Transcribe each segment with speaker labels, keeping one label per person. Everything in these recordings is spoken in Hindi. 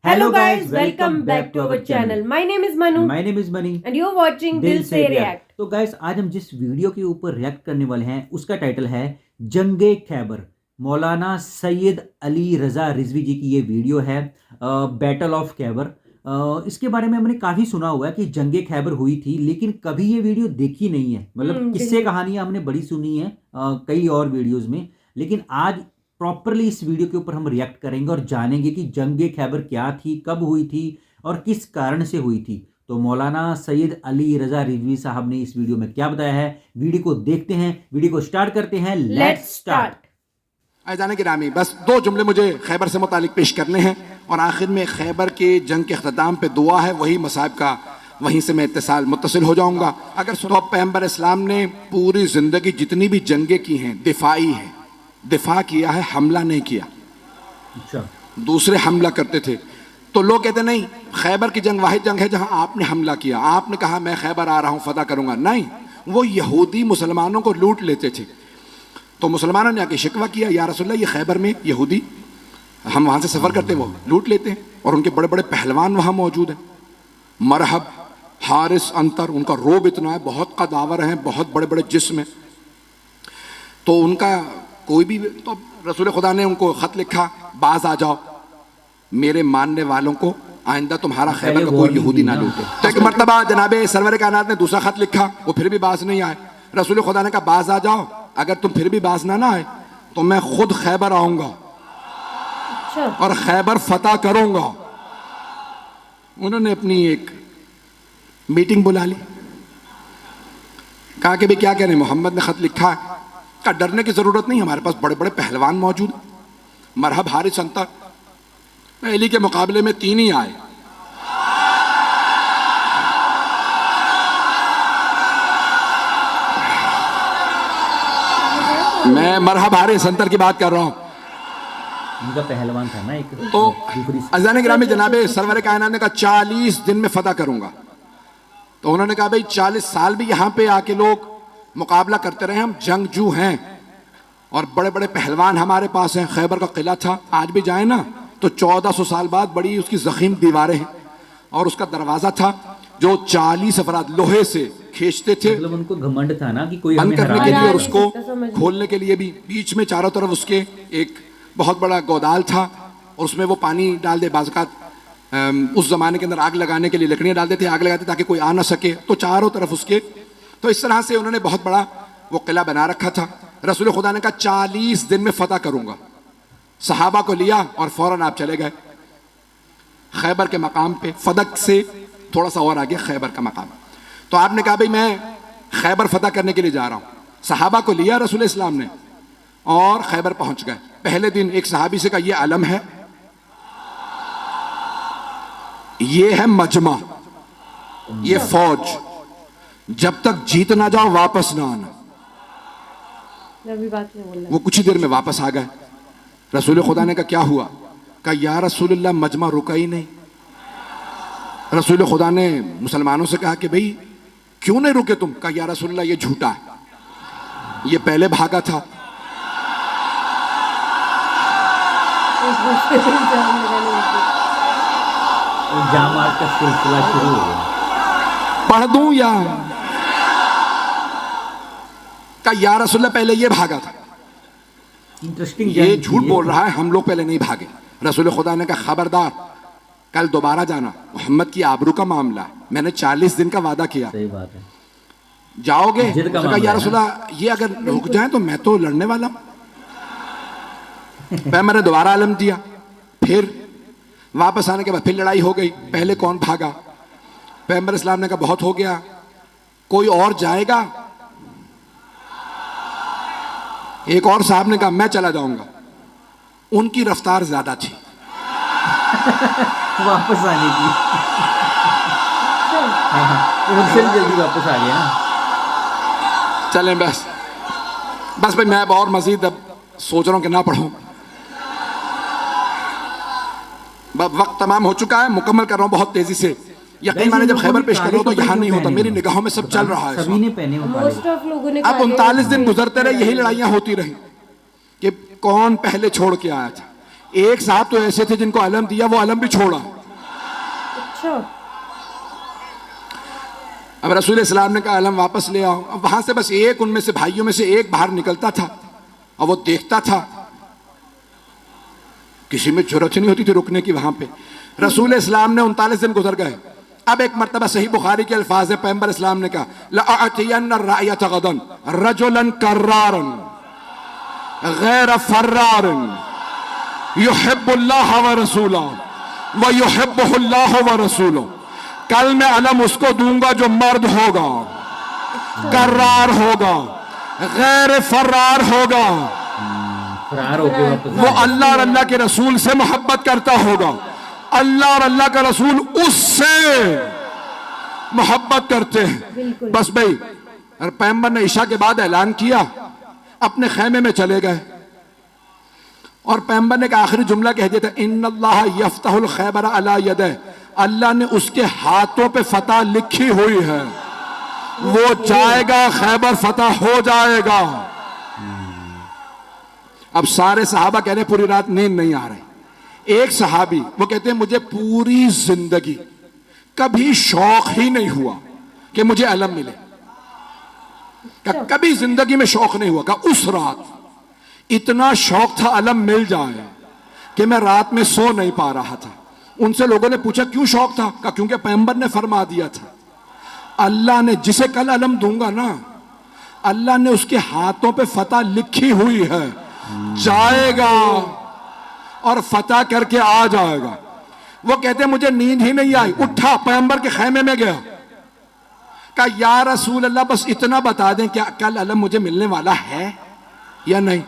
Speaker 1: Hello guys, welcome back to our channel. My name is Manu
Speaker 2: My name is Mani.
Speaker 1: and you're watching दिल से रिएक्ट।
Speaker 2: तो गाइस आज हम जिस वीडियो के ऊपर रिएक्ट करने वाले हैं उसका टाइटल है जंगे खैबर। मौलाना सैयद अली रज़ा रिजवी जी की ये वीडियो है, बैटल ऑफ खैबर। इसके बारे में हमने काफ़ी सुना हुआ है कि जंगे खैबर हुई थी, लेकिन कभी ये वीडियो देखी नहीं है। मतलब किस्से कहानियां हमने बड़ी सुनी है कई और वीडियोस में, लेकिन आज प्रॉपरली इस वीडियो के ऊपर हम रिएक्ट करेंगे और जानेंगे कि जंगे खैबर क्या थी, कब हुई थी और किस कारण से हुई थी। तो मौलाना सैयद अली रज़ा रिजवी साहब ने इस वीडियो में क्या बताया है, वीडियो को देखते हैं, वीडियो को स्टार्ट करते हैं। Let's start.
Speaker 3: जाने गिरामी, बस दो जुमले मुझे खैबर से मुतालिक पेश करने हैं और आखिर में खैबर के जंग के अख्ताम पे दुआ है, वही मसाइब का वहीं से मैं इत्तिसाल मुत्तसिल हो जाऊंगा। अगर सुनो, पैगंबर इस्लाम ने पूरी जिंदगी जितनी भी जंगें की हैं दिफाई है, दिफा किया है, हमला नहीं किया।
Speaker 2: अच्छा,
Speaker 3: दूसरे हमला करते थे तो लोग कहते नहीं, खैबर की जंग वाहिद जंग है जहां आपने हमला किया, आपने कहा मैं खैबर आ रहा हूं फतह करूंगा। नहीं, वो यहूदी मुसलमानों को लूट लेते थे। तो मुसलमानों ने आके शिकवा किया, या रसूलल्लाह ये खैबर में यहूदी, हम वहां से सफर करते हैं, वो लूट लेते हैं और उनके बड़े बड़े पहलवान वहां मौजूद हैं। मरहब, हारिस, अंतर, उनका रोब इतना है, बहुत कदावर हैं, बहुत बड़े बड़े जिस्म हैं। तो उनका कोई भी, तो रसूल खुदा ने उनको खत लिखा, बाज आ जाओ, मेरे मानने वालों को आइंदा तुम्हारा खैबर का कोई यहूदी ना लूटे। तो एक मर्तबा जनाबे सरवर कायनात ने दूसरा खत लिखा, वो फिर भी बाज नहीं आए। रसूल खुदा ने कहा बाज आ जाओ, अगर तुम फिर भी बाज ना आए तो मैं खुद खैबर आऊंगा और खैबर फतह करूंगा। उन्होंने अपनी एक मीटिंग बुला ली, कहा कि भाई क्या कह रहे हैं, मोहम्मद ने खत लिखा है। का डरने की जरूरत नहीं, हमारे पास बड़े बड़े पहलवान मौजूद, मरहब, हारिस, अंतर। पहली के मुकाबले में 3 ही आए। मैं मरहब, हारिस, अंतर की बात कर रहा हूं।
Speaker 2: उनका पहलवान था ना एक।
Speaker 3: तो अज़ान गिरामी जनाबे सरवर कायनात ने कहा 40 दिन में फतह करूंगा। तो उन्होंने कहा भाई 40 साल भी यहां पे आके लोग मुकाबला करते रहे, हम जंगजू हैं और बड़े बड़े पहलवान हमारे पास हैं। खैबर का किला था, आज भी जाए ना तो 1400 साल बाद बड़ी उसकी जखीम दीवारें हैं और उसका दरवाजा था जो 40 अफराद लोहे से खींचते थे।
Speaker 2: मतलब उनको घमंड था ना कि कोई
Speaker 3: बंद
Speaker 2: हमें
Speaker 3: करने
Speaker 2: हरा
Speaker 3: के लिए
Speaker 2: नहीं
Speaker 3: और
Speaker 2: सकता।
Speaker 3: उसको खोलने के लिए भी। बीच में चारों तरफ उसके एक बहुत बड़ा गोदाल था और उसमें वो पानी डाल दे, बाज़ात उस जमाने के अंदर आग लगाने के लिए लकड़ियां डाल देते, आग लगाते ताकि कोई आ ना सके। तो चारों तरफ उसके, तो इस तरह से उन्होंने बहुत बड़ा वो किला बना रखा था। रसूल खुदा ने कहा 40 दिन में फतह करूंगा। सहाबा को लिया और फौरन आप चले गए खैबर के मकाम पे। फदक से थोड़ा सा और आगे खैबर का मकाम। तो आपने कहा भाई मैं खैबर फतह करने के लिए जा रहा हूं। सहाबा को लिया रसूल इस्लाम ने और खैबर पहुंच गए। पहले दिन एक सहाबी से कहा ये अलम है, ये है मजमा, ये फौज, जब तक जीत ना जाओ वापस ना आना। वो कुछ ही देर में वापस आ गए। रसूल खुदा ने कहा क्या हुआ? कहा या रसूलल्लाह मजमा रुका ही नहीं। रसूल खुदा ने मुसलमानों से कहा कि भाई क्यों नहीं रुके तुम? कहा या रसूलल्लाह ये झूठा है, ये पहले भागा था।
Speaker 2: जामात का सिलसिला शुरू हो गया।
Speaker 3: पढ़ दूं या? कहा या रसूलल्लाह पहले ये भागा था।
Speaker 2: इंटरेस्टिंग,
Speaker 3: ये झूठ बोल रहा है, हम लोग पहले नहीं भागे। रसूल खुदा ने कहा खबरदार, कल दोबारा जाना, मोहम्मद की आबरू का मामला है, मैंने 40 दिन का वादा किया।
Speaker 2: सही बात है,
Speaker 3: जाओगे?
Speaker 2: कहा
Speaker 3: या रसूलल्लाह ये अगर रुक जाए तो मैं तो लड़ने वाला हूं। मैंने दोबारा आलम दिया। फिर वापस आने के बाद फिर लड़ाई हो गई। पहले कौन भागा? पैगंबर इस्लाम ने कहा बहुत हो गया, कोई और जाएगा? एक और साहब ने कहा मैं चला जाऊंगा। उनकी रफ्तार ज्यादा थी
Speaker 2: वापस आने की। उनसे जल्दी वापस आ गया ना।
Speaker 3: चलें बस बस भाई, मैं और मजीद अब सोच रहा हूं कि ना पढ़ूं। वक्त तमाम हो चुका है, मुकम्मल कर रहा हूं बहुत तेजी से। यकीन माने जब खैबर पेश कर रहा हूं तो यहाँ नहीं होता, मेरी निगाहों में सब चल रहा है।
Speaker 2: सभी ने पहने हुए।
Speaker 3: अब 39 दिन गुजरते रहे, यही लड़ाइयां होती रही कि कौन पहले छोड़ के आया था। एक साहब तो ऐसे थे जिनको अलम दिया, वो अलम भी छोड़ा।
Speaker 1: अच्छा।
Speaker 3: अब रसूल इस्लाम ने कहा अलम वापस ले आओ। अब वहां से बस एक उनमें से भाइयों में से एक बाहर निकलता था और वो देखता था, किसी में जरूरत नहीं होती थी रुकने की। वहां पे रसूल इस्लाम ने 39 दिन गुजर गए। अब एक मर्तबा सही बुखारी के अल्फाज है, पैगंबर इस्लाम ने कहा लअतियन्न रायत गदन रजुलन कर्रारन गैर फर्रारन युहिब्बुल्लाह व रसूलहु व युहिब्बुहुल्लाह व रसूलहु। कल मैं अलम उसको दूंगा जो मर्द होगा, कर्रार होगा, गैर फर्रार होगा,
Speaker 2: फरार हो गए वापस।
Speaker 3: वो अल्लाह और अल्लाह के रसूल से मोहब्बत करता होगा, अल्लाह और अल्लाह का रसूल उससे मोहब्बत करते हैं। बस भाई पैगंबर ने ईशा के बाद ऐलान किया, अपने खैमे में चले गए और पैगंबर ने का आखिरी जुमला कह दिया था इन्नल्लाह यफ्तहुल खैबर अला यदह। अल्लाह ने उसके हाथों पे फतह लिखी हुई है, वो जाएगा, खैबर फतह हो जाएगा। अब सारे सहाबा कह रहे पूरी रात नींद नहीं आ रही। एक सहाबी वो कहते हैं मुझे पूरी जिंदगी कभी शौक ही नहीं हुआ कि मुझे अलम मिले, कभी जिंदगी में शौक नहीं हुआ। उस रात इतना शौक था अलम मिल जाए कि मैं रात में सो नहीं पा रहा था। उनसे लोगों ने पूछा क्यों शौक था? क्योंकि पैगंबर ने फरमा दिया था अल्लाह ने जिसे कल अलम दूंगा ना, अल्लाह ने उसके हाथों पे फतह लिखी हुई है, जाएगा और फतह करके आ जाएगा। वो कहते मुझे नींद ही नहीं आई, उठा पैगंबर के खैमे में गया, कहा या रसूल अल्लाह बस इतना बता दें क्या कल अलम मुझे मिलने वाला है या नहीं?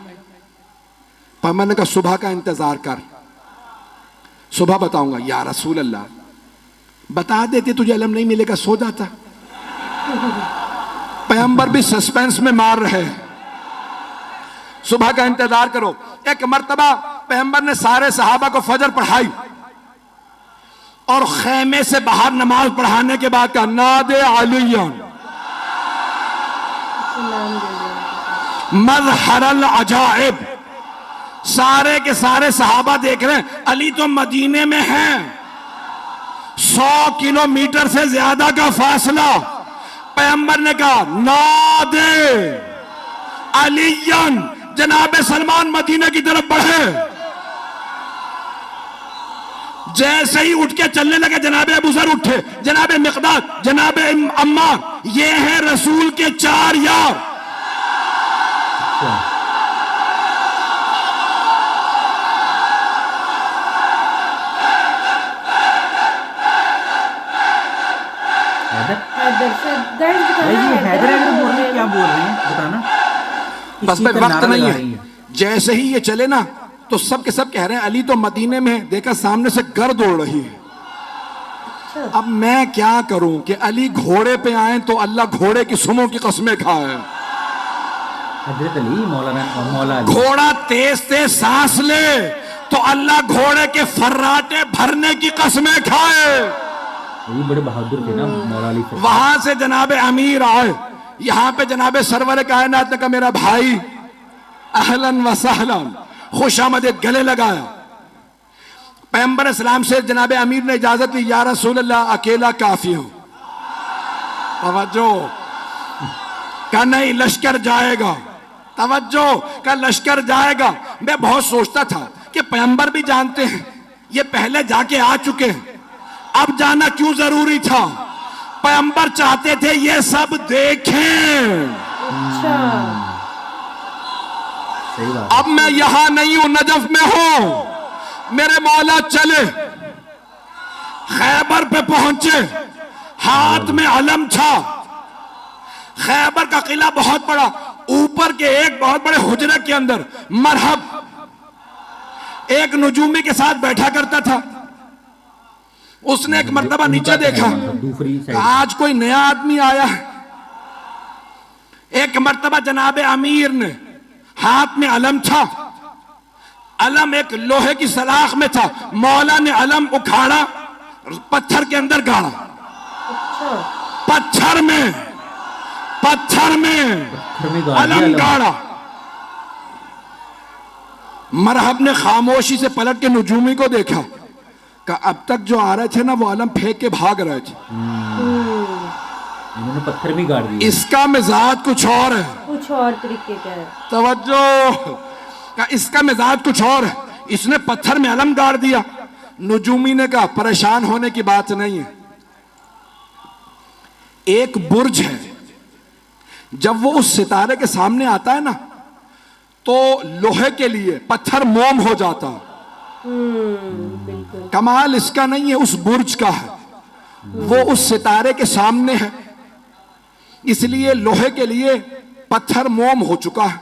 Speaker 3: पैगंबर ने कहा सुबह का इंतजार कर, सुबह बताऊंगा। या रसूल अल्लाह बता देते तुझे अलम नहीं मिलेगा, सो जाता। पैगंबर भी सस्पेंस में मार रहे हैं, सुबह का इंतजार करो। एक मर्तबा पैगंबर ने सारे सहाबा को फजर पढ़ाई और खैमे से बाहर नमाज पढ़ाने के बाद कहा नादे अलियन मज़हरल अजाइब। सारे के सारे सहाबा देख रहे हैं अली तो मदीने में हैं, 100 किलोमीटर से ज्यादा का फासला। पैगंबर ने कहा नादे अलियन, जनाबे सलमान मदीने की तरफ बढ़े। जैसे ही उठ के चलने लगे जनाबे अबू ज़र उठे, जनाबे मिक़दाद, जनाबे अम्मार, ये हैं रसूल के 4 यार।
Speaker 2: क्या बोल रहे हैं बताना।
Speaker 3: बस में वक्त नहीं है। जैसे ही ये चले ना तो सब के सब कह रहे हैं अली तो मदीने में है, देखा सामने से गर्द उड़ रही है। अब मैं क्या करूं कि अली घोड़े पे आए तो अल्लाह घोड़े की सुमों की कस्में खाए।
Speaker 2: हजरत अली मौला अली।
Speaker 3: घोड़ा तेज तेज सांस ले तो अल्लाह घोड़े के फर्राटे भरने की कस्में खाए।
Speaker 2: ये बड़े बहादुर थे ना मौला अली।
Speaker 3: वहां से जनाबे अमीर आए, यहां पे जनाबे सरवर कायनात ने कहा मेरा भाई अहलन व सहलन, खुशामदीद, गले लगाया। पैगंबर इस्लाम से जनाबे अमीर ने इजाजत ली, या रसूल अल्लाह अकेला काफी हूं। तवज्जो का नहीं लश्कर जाएगा, तवज्जो का लश्कर जाएगा। मैं बहुत सोचता था कि पैगंबर भी जानते हैं ये पहले जाके आ चुके हैं, अब जाना क्यों जरूरी था? पैगंबर चाहते थे ये सब देखें।
Speaker 1: अच्छा।
Speaker 2: सही बात।
Speaker 3: अब मैं यहां नहीं हूं, नजफ में हूं। मेरे मौला चले, खैबर पे पहुंचे, हाथ में अलम था। खैबर का किला बहुत बड़ा, ऊपर के एक बहुत बड़े हुजरे के अंदर मरहब एक नजूमी के साथ बैठा करता था। उसने एक मर्तबा नीचे देखा, आज कोई नया आदमी आया है। एक मर्तबा जनाबे अमीर ने, हाथ में अलम था, अलम एक लोहे की सलाख में था, मौला ने अलम उखाड़ा, पत्थर के अंदर गाड़ा।
Speaker 1: अच्छा।
Speaker 3: पत्थर में अलम गाड़ा। मरहब ने खामोशी से पलट के नजूमी को देखा, का अब तक जो आ रहे थे ना वो अलम फेंक के भाग रहे थे,
Speaker 2: इन्होंने पत्थर भी गाड़ दिए।
Speaker 3: इसका मिजाज कुछ और है,
Speaker 1: कुछ और तरीके का है।
Speaker 3: तवज्जो, का इसका मिजाज कुछ और है, इसने पत्थर में अलम गाड़ दिया। नुजूमी ने कहा परेशान होने की बात नहीं है, एक बुर्ज है, जब वो उस सितारे के सामने आता है ना तो लोहे के लिए पत्थर मोम हो जाता।
Speaker 1: बिल्कुल।
Speaker 3: कमाल इसका नहीं है, उस बुर्ज का है, वो उस सितारे के सामने है, इसलिए लोहे के लिए पत्थर मोम हो चुका है।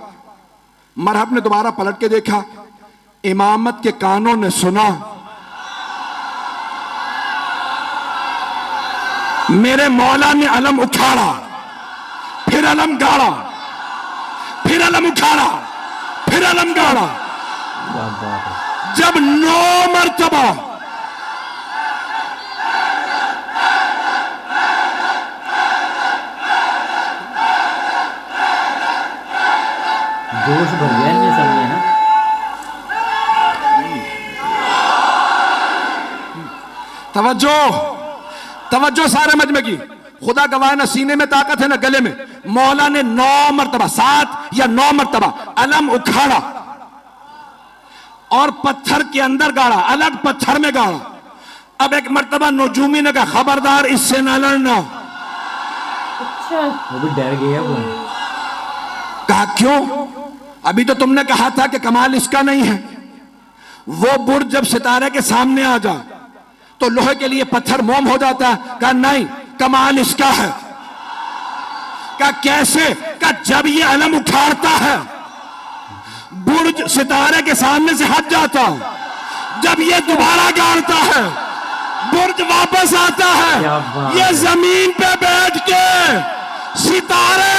Speaker 3: मरहब ने दोबारा पलट के देखा, इमामत के कानों ने सुना, मेरे मौला ने अलम उखाड़ा, फिर अलम गाड़ा, फिर अलम उखाड़ा, फिर अलम गाड़ा।
Speaker 2: क्या बात है।
Speaker 3: जब 9 मरतबा
Speaker 2: जोश भर गया इनमें सब में ना।
Speaker 3: तवज्जो, तवज्जो सारे मजमे की, खुदा गवाह ना सीने में ताकत है ना गले में। मौला ने 9 मरतबा, 7 या 9 मरतबा अलम उखाड़ा और पत्थर के अंदर गाड़ा, अलग पत्थर में गाड़ा। अब एक मरतबा नजूमी ने कहा खबरदार इससे ना लड़ना।
Speaker 1: अच्छा।
Speaker 2: वो भी डर गया वो।
Speaker 3: कहा क्यों? अभी तो तुमने कहा था कि कमाल इसका नहीं है। वो बुर्ज जब सितारे के सामने आ जाए तो लोहे के लिए पत्थर मोम हो जाता है। कहा नहीं, कमाल इसका है। कहा कैसे? कहा जब ये अलम उखाड़ता है बुर्ज सितारे के सामने से हट जाता है, जब ये दोबारा गाड़ता है बुर्ज वापस आता है, ये जमीन पे बैठ के सितारे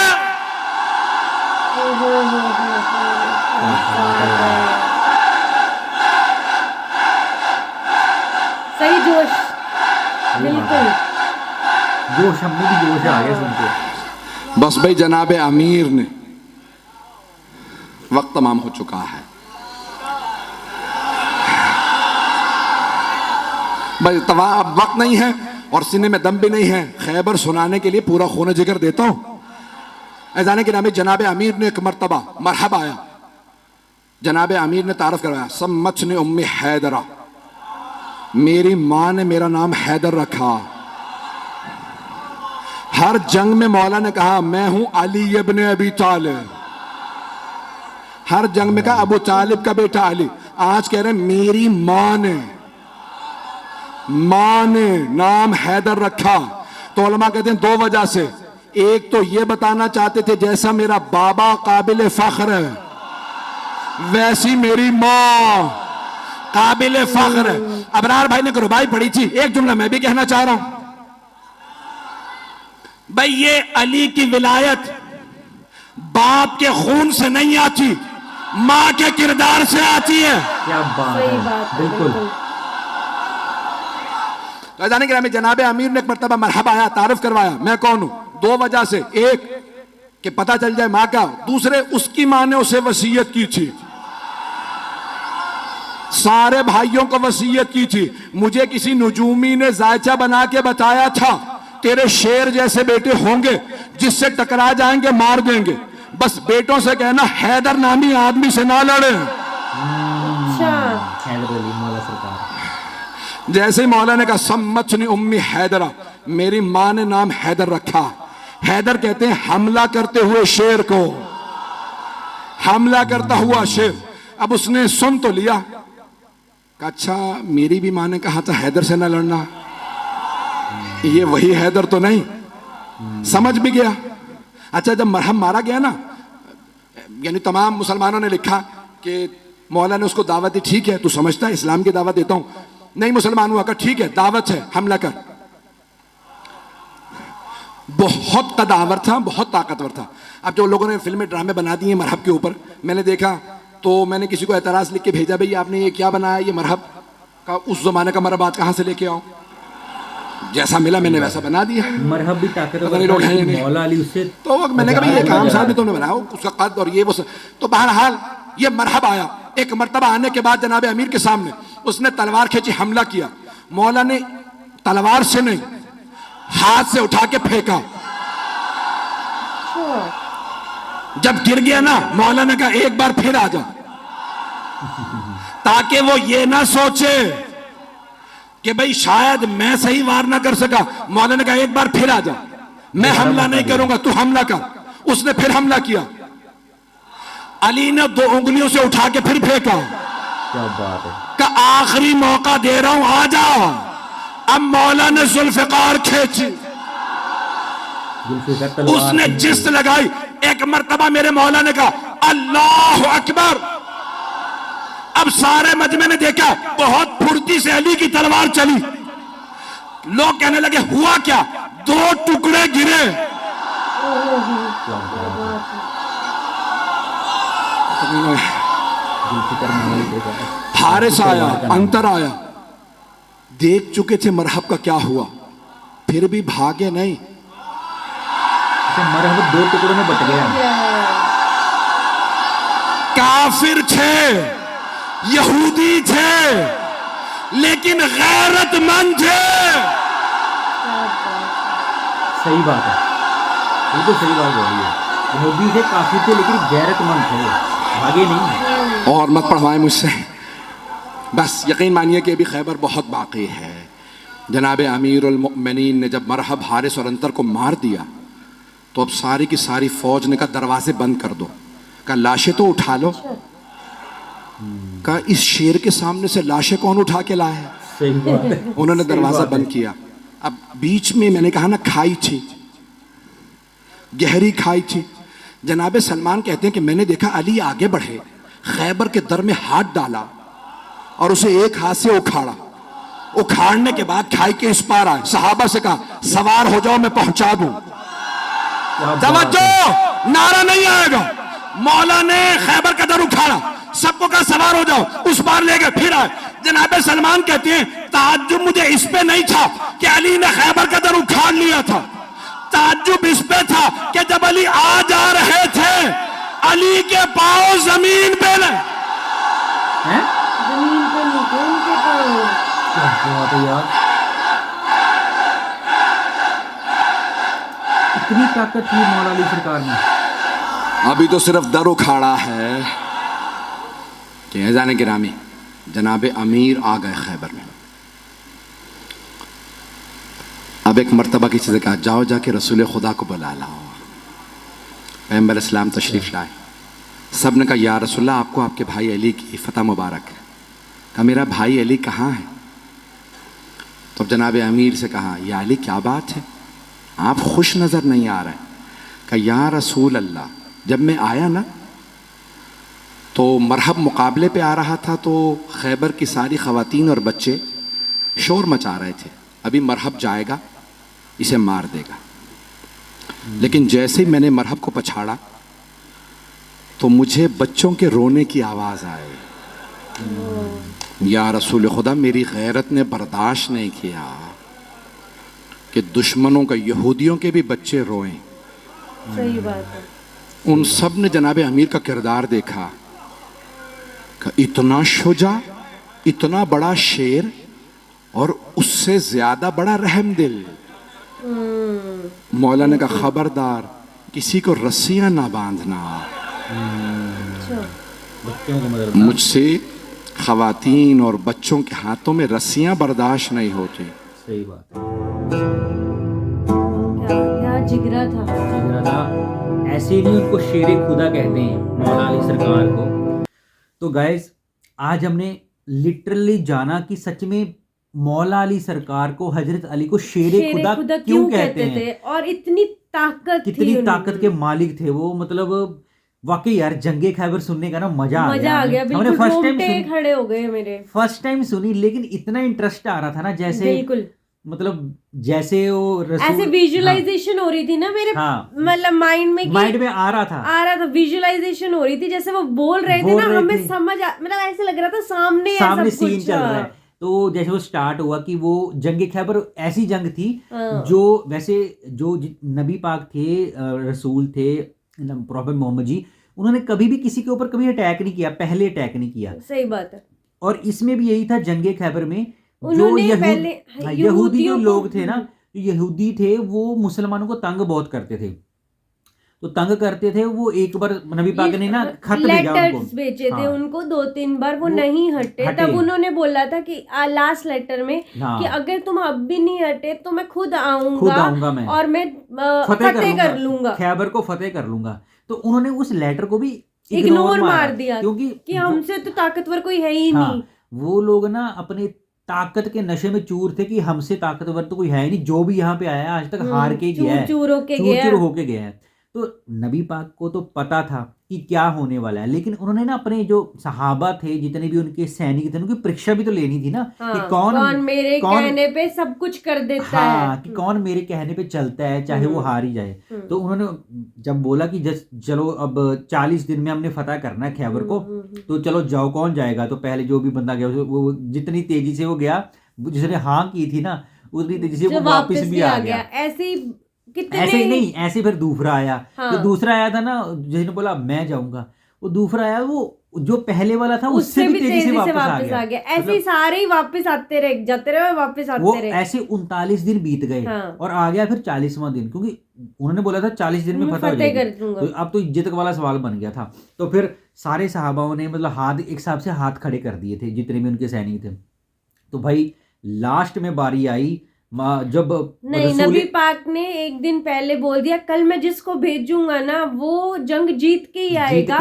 Speaker 1: सही जोश, बिल्कुल
Speaker 2: जोश, हमें भी जोश आ गया सुन के।
Speaker 3: बस भाई जनाब अमीर ने, वक्त तमाम हो चुका है भाई, अब वक्त नहीं है और सीने में दम भी नहीं है। खैबर सुनाने के लिए पूरा खून जिगर देता हूं। ऐजाने के नामी जनाब अमीर ने एक मरतबा मरहब आया, जनाब अमीर ने तारफ करवाया, सम्मच ने उम्मी हैदरा, मेरी मां ने मेरा नाम हैदर रखा। हर जंग में मौला ने कहा मैं हूं अली इब्न अबी तालिब, हर जंग में कहा अबू तालिब का बेटा अली। आज कह रहे मेरी मां ने नाम हैदर रखा। तो उलमा कहते हैं 2 वजह से, एक तो ये बताना चाहते थे जैसा मेरा बाबा काबिल फख्र है वैसी मेरी मां काबिल फख्र है। अबरार भाई ने रुबाई पढ़ी थी, एक जुमला मैं भी कहना चाह रहा हूं भाई, ये अली की विलायत बाप के खून से नहीं आती, मां के किरदार से आती है।
Speaker 2: क्या बात
Speaker 1: सही
Speaker 2: है,
Speaker 1: बात है,
Speaker 2: बिल्कुल।
Speaker 3: तो जाने के नाम जनाब अमीर ने एक मरतबा मरहबा आया, तारुफ करवाया मैं कौन हूं। 2 वजह से, एक कि पता चल जाए मां का, दूसरे उसकी मां ने उसे वसीयत की थी, सारे भाइयों को वसीयत की थी। मुझे किसी नुजूमी ने जायचा बना के बताया था तेरे शेर जैसे बेटे होंगे, जिससे टकरा जाएंगे मार देंगे। बस बेटों से कहना हैदर नामी आदमी से ना लड़े।
Speaker 1: अच्छा।
Speaker 2: हैदर अली मौला सरकार।
Speaker 3: जैसे ही मौला ने कहा सम्मचनी उम्मी हैदरा, मेरी मां ने नाम हैदर रखा। हैदर कहते हैं हमला करते हुए शेर को, हमला करता हुआ शेर। अब उसने सुन तो लिया, कहा अच्छा मेरी भी मां ने कहा था हैदर से ना लड़ना, ये वही हैदर तो नहीं। समझ भी गया। अच्छा जब मरहम मारा गया ना, यानी तमाम मुसलमानों ने लिखा कि मौला ने उसको दावत दी, ठीक है तू समझता है इस्लाम की दावत देता हूं। नहीं मुसलमान हुआ, कहा ठीक है दावत है, हमला कर। बहुत कदावर था, बहुत ताकतवर था। अब जो लोगों ने फिल्में ड्रामे बना दिए मरहब के ऊपर, मैंने देखा तो मैंने किसी को एतराज लिख के भेजा, भाई आपने ये क्या बनाया, ये मरहब का उस जमाने का मरहब आज कहां से लेके आओ। जैसा मिला मैंने वैसा बना दिया।
Speaker 2: मरहब भी ताकतवर
Speaker 3: लोग हैं
Speaker 2: मौला अली उससे।
Speaker 3: तो मैंने कहा भाई ये काम साहब ने तुमने बनाया, उसका कद और ये वो तो बहरहाल ये मरहब आया। एक मरतबा आने के बाद जनाब अमीर के सामने उसने तलवार खींची, हमला किया। मौला ने तलवार से नहीं, हाथ से उठा के फेंका। जब गिर गया ना, मौला ने कहा एक बार फिर आ जा, ताकि वो ये ना सोचे कि भाई शायद मैं सही वार ना कर सका। मौला ने कहा एक बार फिर आ जा, मैं हमला नहीं करूंगा, तू हमला कर। उसने फिर हमला किया। अली ने 2 उंगलियों से उठा के फिर फेंका।
Speaker 2: क्या बात है।
Speaker 3: का आखिरी मौका दे रहा हूं, आ जा। अब मौला ने जुल्फिकार खींची, उसने जिस्त लगाई। एक मर्तबा मेरे मौला ने कहा अल्लाह अकबर। अब सारे मजमे ने देखा बहुत फुर्ती से अली की तलवार चली। लोग कहने लगे हुआ क्या? 2 टुकड़े गिरे। हारिस आया, अंतर आया, देख चुके थे मरहब का क्या हुआ, फिर भी भागे नहीं।
Speaker 2: मरहब 2 टुकड़ों में बट गया।
Speaker 3: काफिर थे, यहूदी थे, लेकिन गैरतमंद थे।
Speaker 2: सही बात है, बिल्कुल सही बात बोली है। यहूदी थे, काफिर थे, लेकिन गैरतमंद थे, भागे नहीं।
Speaker 3: और मत पढ़वाएं मुझसे, बस यकीन मानिए कि अभी खैबर बहुत बाकी है। जनाब अमीरुल मोमिनीन ने जब मरहब, हारिस और अंतर को मार दिया तो अब सारी की सारी फौज ने कहा दरवाजे बंद कर दो। कहा लाशें तो उठा लो। कहा इस शेर के सामने से लाशें कौन उठा के लाए?
Speaker 2: सही बात है।
Speaker 3: उन्होंने दरवाजा बंद किया। अब बीच में मैंने कहा ना खाई थी, गहरी खाई थी। जनाबे सलमान कहते हैं कि मैंने देखा अली आगे बढ़े, खैबर के दर में हाथ डाला और उसे एक हाथ से उखाड़ा। उखाड़ने के बाद खाई के इस पार आए, सहाबा से कहा सवार हो जाओ, मैं पहुंचा दूं। तवज्जो, नारा नहीं आएगा। मौला ने खैबर का दर उखाड़ा, सबको कहा सवार हो जाओ, उस पार ले गए, फिर आए। जनाबे सलमान कहते हैं ताज्जुब मुझे इस पे नहीं था कि अली ने खैबर का दर उखाड़ लिया था, ताज्जुब इस पे था कि जब अली आ जा रहे थे, अली के पांव जमीन पे
Speaker 2: हैं?
Speaker 1: जमीन पे नहीं थे उनके पाँव।
Speaker 2: क्या बात है यार, इतनी ताकत थी मौला अली सरकार में।
Speaker 3: अभी तो सिर्फ दर उखाड़ा है कि जाने गिरामी जनाबे अमीर आ गए खैबर में। अब एक मर्तबा किसी से कहा जाओ जाके रसूल खुदा को बुला लाओ। पैगंबर इस्लाम तशरीफ लाए। सब ने कहा या रसूलल्लाह, आपको आपके भाई अली की फतह मुबारक है। कहा मेरा भाई अली कहाँ है? तो जनाबे अमीर से कहा या अली क्या बात है, आप खुश नज़र नहीं आ रहे। कहा या रसूल अल्लाह, जब मैं आया ना तो मरहब मुकाबले पे आ रहा था, तो खैबर की सारी ख़वातीन और बच्चे शोर मचा रहे थे, अभी मरहब जाएगा इसे मार देगा। लेकिन जैसे ही मैंने मरहब को पछाड़ा तो मुझे बच्चों के रोने की आवाज़ आई। या रसूल खुदा, मेरी गैरत ने बर्दाश्त नहीं किया कि दुश्मनों का, यहूदियों के भी बच्चे रोएं।
Speaker 1: सही बात है।
Speaker 3: उन सब ने जनाबे अमीर का किरदार देखा कि इतना शुजा, इतना बड़ा शेर और उससे ज्यादा बड़ा रहमदिल। मौला ने कहा खबरदार, किसी को रस्सियां ना बांधना,
Speaker 2: बच्चों को मदद।
Speaker 3: मुझसे खवातीन और बच्चों के हाथों में रस्सियां बर्दाश्त नहीं होती।
Speaker 2: सही बात है।
Speaker 1: क्या जिगरा था।
Speaker 2: जिगरा था। ऐसे ही नहीं उनको शेरे खुदा कहते हैं मौला अली सरकार को। तो गाइस, आज हमने लिटरली जाना कि सच में मौला अली सरकार को, हजरत अली को शेरे खुदा क्यों कहते हैं
Speaker 1: और इतनी ताकत,
Speaker 2: कितनी ताकत के मालिक थे वो। मतलब वाकई यार, जंगे खैबर सुनने का ना मजा आ गया।
Speaker 1: हमने फर्स्ट टाइम खड़े हो गए मेरे,
Speaker 2: फर्स्ट टाइम सुनी, लेकिन इतना इंटरेस्ट आ रहा था ना, जैसे
Speaker 1: बिल्कुल
Speaker 2: मतलब जैसे वो
Speaker 1: ऐसे विजुअलाइजेशन हो रही थी ना मेरे, मतलब माइंड में
Speaker 2: आ रहा था
Speaker 1: विजुअलाइजेशन हो रही थी, जैसे वो बोल रहे थे ना, हमें मतलब ऐसे लग रहा था सामने
Speaker 2: सीन चल रहा है। तो जैसे वो स्टार्ट हुआ कि वो जंगे खैबर ऐसी जंग थी जो वैसे जो नबी पाक थे, रसूल थे, प्रॉफेट मोहम्मद जी, उन्होंने कभी भी किसी के ऊपर कभी अटैक नहीं किया, पहले अटैक नहीं किया।
Speaker 1: सही बात है।
Speaker 2: और इसमें भी यही था जंगे खैबर में
Speaker 1: उन्होंने
Speaker 2: यहूद-
Speaker 1: पहले
Speaker 2: हाँ, यहूदी जो
Speaker 1: यहूदियों
Speaker 2: लोग
Speaker 1: को-
Speaker 2: थे ना, जो यहूदी थे वो मुसलमानों को तंग बहुत करते थे। तो तंग करते थे वो, एक बार नबी पाक ने ना खत भेजा उनको।
Speaker 1: लेटर्स भेजे थे
Speaker 2: हाँ,
Speaker 1: उनको 2-3 बार, वो
Speaker 2: वो
Speaker 1: नहीं हटे।
Speaker 2: हटे।
Speaker 1: तब उन्होंने बोला था कि लास्ट लेटर में
Speaker 2: हाँ,
Speaker 1: कि अगर तुम अब भी नहीं हटे तो मैं खुद
Speaker 2: खुद
Speaker 1: आऊंगा
Speaker 2: आऊंगा मैं,
Speaker 1: और मैं
Speaker 2: फतेह
Speaker 1: कर लूंगा,
Speaker 2: खैबर को फतेह कर लूंगा। तो उन्होंने उस लेटर को भी
Speaker 1: इग्नोर मार दिया
Speaker 2: क्योंकि
Speaker 1: कि हमसे तो ताकतवर कोई है ही
Speaker 2: हाँ,
Speaker 1: नहीं।
Speaker 2: वो लोग ना अपने ताकत के नशे में चूर थे कि हमसे ताकतवर तो कोई है ही नहीं, जो भी यहाँ पे आया है आज तक हार के गया है,
Speaker 1: चूर होके
Speaker 2: चूर
Speaker 1: गया।
Speaker 2: चूर होके गया है। तो नबी पाक को तो पता था कि क्या होने वाला है, लेकिन उन्होंने ना अपने जो सहाबा थे, जितने भी उनके सैनिक थे, उनकी परीक्षा भी तो लेनी थी ना
Speaker 1: हाँ,
Speaker 2: कि कौन
Speaker 1: मेरे कहने पे सब कुछ कर देता
Speaker 2: हाँ,
Speaker 1: है।
Speaker 2: कि कौन मेरे कहने पे चलता है चाहे वो हार ही जाए। तो उन्होंने जब बोला कि चलो अब 40 दिन में हमने फतह करना है खैबर को, तो चलो जाओ, कौन जाएगा। तो पहले जो भी बंदा गया वो जितनी तेजी से वो गया, जिसने हाँ की थी ना, उतनी तेजी से वो वापस भी आ गया।
Speaker 1: ऐसे कितने
Speaker 2: ऐसे ही नहीं, ऐसे फिर दूसरा आया।
Speaker 1: हाँ।
Speaker 2: तो दूसरा आया था ना, जिसने बोला मैं जाऊंगा, वो दूसरा आया, वो जो पहले वाला था उससे भी तेजी से वापस आ गया।
Speaker 1: ऐसे ही सारे ही वापस आते रहे, जाते रहे, वापस
Speaker 2: वो
Speaker 1: आते रहे।
Speaker 2: ऐसे 39 दिन बीत गए।
Speaker 1: हाँ।
Speaker 2: और आ गया फिर 40वां दिन, क्योंकि उन्होंने बोला था 40 दिन में फतह हो
Speaker 1: फतेह कर
Speaker 2: जाएगी।
Speaker 1: दूंगा।
Speaker 2: तो अब तो इज्जत वाला सवाल बन गया था। तो फिर सारे सहाबाओं ने मतलब हाथ एक हिसाब से हाथ खड़े कर दिए थे, जितने भी उनके सैनिक थे। तो भाई लास्ट में बारी आई, जब
Speaker 1: नहीं, नबी पाक ने एक दिन पहले बोल दिया कल मैं जिसको भेजूंगा ना वो जंग जीत के ही आएगा,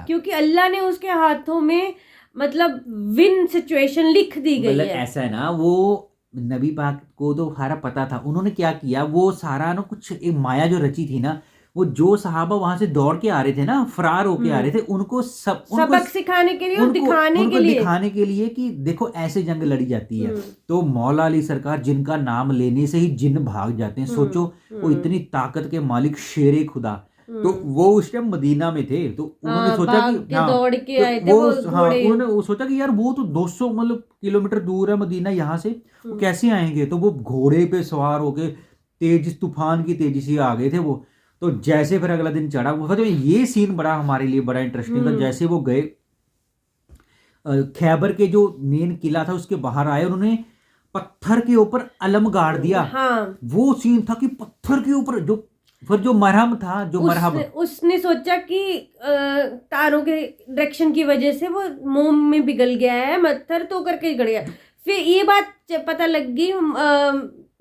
Speaker 1: क्योंकि अल्लाह ने उसके हाथों में मतलब विन सिचुएशन लिख दी गई है।
Speaker 2: ऐसा है ना, वो नबी पाक को तो सारा पता था। उन्होंने क्या किया, वो सारा ना कुछ एक माया जो रची थी ना, वो जो सहाबा वहां से दौड़ के आ रहे थे ना, फरार होके आ रहे थे, उनको
Speaker 1: सबक सिखाने के लिए और
Speaker 2: दिखाने के लिए कि देखो ऐसे जंग लड़ी जाती है। तो मौला अली सरकार, जिनका नाम लेने से ही जिन भाग जाते हैं, सोचो वो इतनी ताकत के मालिक, शेरे खुदा, तो वो उस टाइम मदीना में थे। तो उन्होंने सोचा कि
Speaker 1: दौड़ के आए थे
Speaker 2: उन्होंने सोचा कि यार वो तो 200 मतलब किलोमीटर दूर है मदीना यहाँ से, वो कैसे आएंगे। तो वो घोड़े पे सवार होके तेज तूफान की तेजी से आ गए थे वो। तो जैसे फिर अगला दिन चढ़ा वो, तो ये सीन बड़ा हमारे लिए बड़ा इंटरेस्टिंग था। जैसे वो गए खैबर के जो मेन किला था उसके बाहर आए, उन्होंने पत्थर के ऊपर अलम गाड़ दिया।
Speaker 1: हाँ।
Speaker 2: वो सीन था कि पत्थर के ऊपर जो मरहम था, जो मरहम,
Speaker 1: उसने सोचा कि तारों के डायरेक्शन की वजह से वो मोम में पिघल गया है मत्थर, तो करके गड़ गया। फिर ये बात पता लग गई,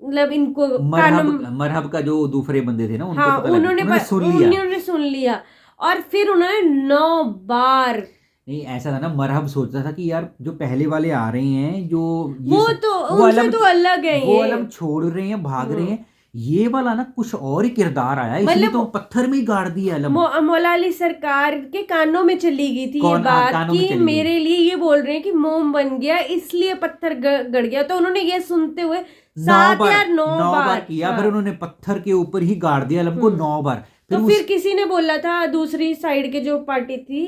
Speaker 1: मतलब इनको
Speaker 2: मरहब का जो दूसरे बंदे थे ना, उनको
Speaker 1: हाँ,
Speaker 2: पता उन्होंने
Speaker 1: सुन लिया और फिर उन्होंने 9 बार
Speaker 2: नहीं, ऐसा था ना, मरहब सोचता था कि यार जो पहले वाले आ रहे हैं, जो
Speaker 1: वो तो उनसे तो अलग है,
Speaker 2: वो अलम छोड़ रहे हैं, भाग रहे हैं, ये वाला ना कुछ और ही किरदार आया, इसलिए तो पत्थर में ही गाड़ दिया अलम।
Speaker 1: मौला अली सरकार के कानों में चली गई थी ये बात कि मेरे लिए ये बोल रहे हैं कि मोम बन गया इसलिए पत्थर गड़ गया। तो उन्होंने ये सुनते हुए 9 बार
Speaker 2: किया। फिर उन्होंने पत्थर के ऊपर ही गाड़ दिया अलम को 9 बार।
Speaker 1: फिर किसी ने बोला था, दूसरी साइड के जो पार्टी थी,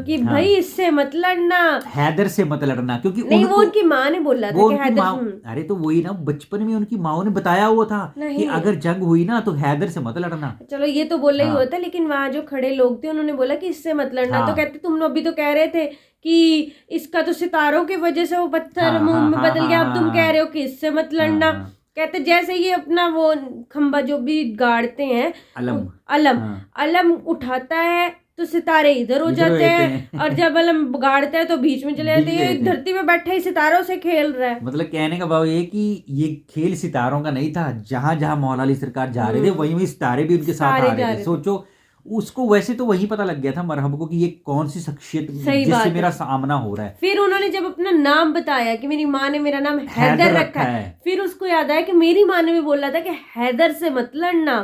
Speaker 1: कि भाई इससे मत लड़ना,
Speaker 2: हैदर से मत लड़ना, क्योंकि
Speaker 1: नहीं वो उनकी माँ ने बोला था कि हैदर,
Speaker 2: अरे तो वही ना, बचपन में उनकी माँ ने बताया हुआ था कि अगर जंग हुई ना तो हैदर से मत लड़ना।
Speaker 1: चलो ये तो बोला ही होता, लेकिन वहां जो खड़े लोग थे उन्होंने बोला कि इससे मत लड़ना। तो कहते तुम अभी तो कह रहे थे कि इसका तो सितारों की वजह से वो पत्थर मुंह में बदल गया, अब तुम कह रहे हो कि इससे मत लड़ना। कहते जैसे ये अपना वो खंबा जो भी गाड़ते हैं, अलम उठाता है तो सितारे इधर हो जाते हैं, और जब अलम गाड़ता है तो बीच में चले जाते हैं। धरती में बैठे ही सितारों से खेल रहा है।
Speaker 2: मतलब कहने का भाव ये कि ये खेल सितारों का नहीं था, जहां जहां मौला अली सरकार जा रहे थे वहीं वहीं सितारे भी उनके साथ आ रहे थे। सोचो, उसको वैसे तो वही पता लग गया था मरहब को कि ये कौन सी शख्सियत जिससे मेरा सामना हो रहा है।
Speaker 1: फिर उन्होंने जब अपना नाम बताया कि मेरी माँ ने मेरा नाम हैदर रखा है, फिर उसको याद आया कि मेरी माँ ने भी बोला था कि हैदर से मत लड़ना,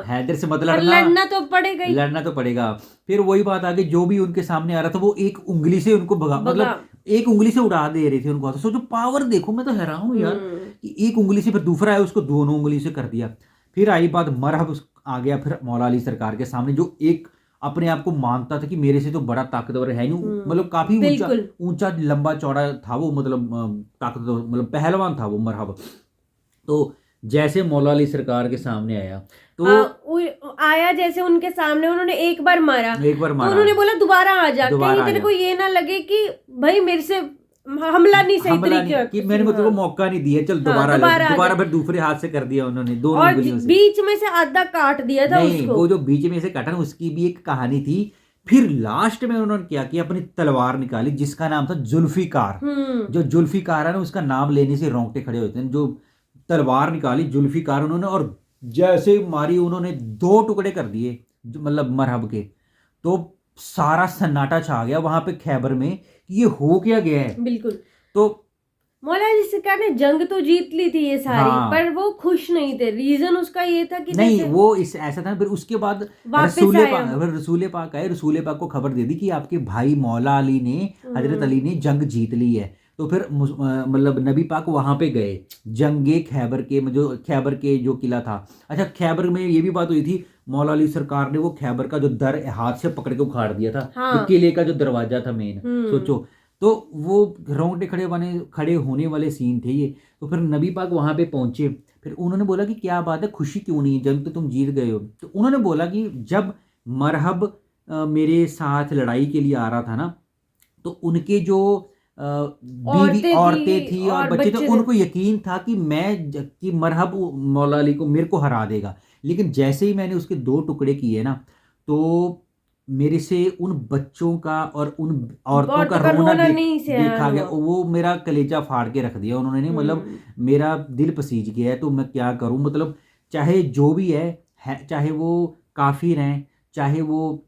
Speaker 1: लड़ना तो पड़ेगा ही,
Speaker 2: लड़ना तो पड़ेगा। फिर वही बात आ गई, जो भी उनके सामने आ रहा था वो एक उंगली से उनको भगा, मतलब एक उंगली से उड़ा दे रहे थे उनको। तो सोचो पावर देखो, मैं तो हैरान हूँ यार कि एक उंगली से, फिर दूसरा है उसको दोनों उंगली से कर दिया। फिर आई बात, मरहब आ गया फिर मौला अली सरकार के सामने, जो एक अपने आप को मानता था कि मेरे से तो बड़ा ताकतवर है नहीं, मतलब काफी ऊंचा लंबा चौड़ा था वो, मतलब ताकतवर, मतलब पहलवान था वो मरहब। तो जैसे मौला अली सरकार के सामने आया तो
Speaker 1: आया जैसे उनके सामने, उन्होंने एक बार मारा तो उन्होंने बोला दोबारा आ जा, कहीं तेरे को ये ना लगे कि भाई मेरे से हमला नहीं सही
Speaker 2: हमला
Speaker 1: तरीके
Speaker 2: नहीं कि मैंने को तेरे को मौका नहीं दिया, चल दोबारा दोबारा फिर दूसरे हाथ से कर दिया उन्होंने, दोनों
Speaker 1: और
Speaker 2: उंगलियों से।
Speaker 1: बीच में से आधा काट दिया था
Speaker 2: नहीं,
Speaker 1: उसको।
Speaker 2: वो जो बीच में से काटा ना उसकी भी एक कहानी थी। फिर लास्ट में उन्होंने क्या किया, अपनी तलवार निकाली जिसका नाम था जुल्फिकार। जो जुल्फिकार है ना उसका नाम लेने से रोंगटे खड़े होते हैं। जो तलवार निकाली जुल्फिकार उन्होंने, और जैसे मारी उन्होंने 2 टुकड़े कर दिए मतलब मरहब के। तो सारा सन्नाटा छा गया वहां पे खैबर में कि ये हो क्या गया है।
Speaker 1: बिल्कुल।
Speaker 2: तो
Speaker 1: मौला अली सरकार ने जंग तो जीत ली थी ये सारी,
Speaker 2: हाँ।
Speaker 1: पर वो खुश नहीं थे। रीजन उसका ये था कि
Speaker 2: नहीं,
Speaker 1: जैसे
Speaker 2: वो इस ऐसा था। फिर उसके बाद
Speaker 1: वापस
Speaker 2: रसूले
Speaker 1: आया।
Speaker 2: पाक, फिर रसूले पाक आए, रसूले पाक को खबर दे दी कि आपके भाई मौला अली ने, हजरत अली ने जंग जीत ली है। तो फिर मतलब नबी पाक वहां पे गए जंगे खैबर के, जो खैबर के जो किला था। अच्छा, खैबर में ये भी बात हुई थी, मौला अली सरकार ने वो खैबर का जो दर हाथ से पकड़ के उखाड़ दिया था।
Speaker 1: हाँ।
Speaker 2: जो किले का जो दरवाजा था मेन, सोचो। तो वो रोंगटे खड़े होने वाले सीन थे ये। तो फिर नबी पाक वहां पे पहुंचे। फिर उन्होंने बोला कि क्या बात है, खुशी क्यों नहीं, जंग तो तुम जीत गए हो। तो उन्होंने बोला कि जब मरहब मेरे साथ लड़ाई के लिए आ रहा था ना, तो उनके जो बीवी औरतें थी और बच्चे थे, उनको यकीन था कि कि मरहब मौला अली को मेरे को हरा देगा। लेकिन जैसे ही मैंने उसके 2 टुकड़े किए ना, तो मेरे से उन बच्चों का और उन औरतों का रोना देखा गया। वो मेरा कलेजा फाड़ के रख दिया उन्होंने। नहीं मतलब मेरा दिल पसीज गया है। तो मैं क्या करूं, मतलब चाहे जो भी है, चाहे वो काफिर हैं, चाहे वो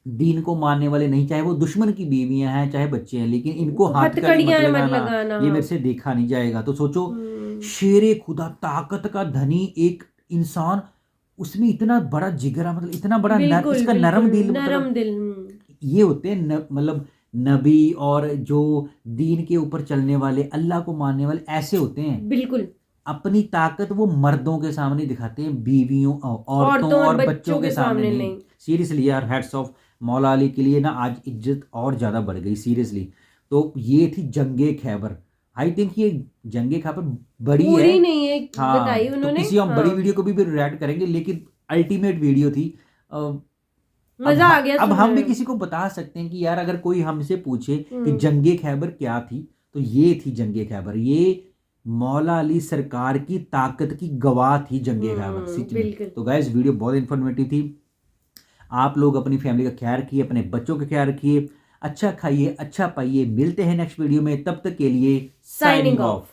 Speaker 2: दीन को मानने वाले नहीं, चाहे वो दुश्मन की बीवियां हैं, चाहे बच्चे हैं, लेकिन इनको हथकड़ियां मत लगाना, ये मेरे से देखा नहीं जाएगा। तो सोचो, शेरे खुदा, ताकत का धनी एक इंसान, उसमें इतना बड़ा जिगरा, मतलब इतना बड़ा इसका नरम दिल, ये होते हैं मतलब नबी और जो दीन के ऊपर चलने वाले, अल्लाह को मानने वाले, ऐसे होते हैं।
Speaker 1: बिल्कुल।
Speaker 2: अपनी ताकत वो मर्दों के सामने दिखाते हैं, बीवियों, औरतों और बच्चों के सामने नहीं। सीरियसली यार, हेड्स ऑफ मौला अली के लिए ना आज इज्जत और ज्यादा बढ़ गई सीरियसली। तो ये थी जंगे खैबर। आई थिंक ये जंगे खैबर बड़ी
Speaker 1: पूरी
Speaker 2: है,
Speaker 1: नहीं है,
Speaker 2: हाँ,
Speaker 1: बताई उन्होंने।
Speaker 2: तो किसी हम बड़ी वीडियो को भी रिएक्ट करेंगे, लेकिन अल्टीमेट वीडियो थी।
Speaker 1: मजा आ गया।
Speaker 2: अब हम भी किसी को बता सकते हैं कि यार अगर कोई हमसे पूछे कि जंगे खैबर क्या थी, तो ये थी जंगे खैबर। ये मौला अली सरकार की ताकत की गवाह थी जंगे खैबर। तो गाइस, वीडियो बहुत इंफॉर्मेटिव थी। आप लोग अपनी फैमिली का ख्याल रखिए, अपने बच्चों का ख्याल रखिए, अच्छा खाइए, अच्छा पाइए। मिलते हैं नेक्स्ट वीडियो में, तब तक के लिए साइनिंग ऑफ।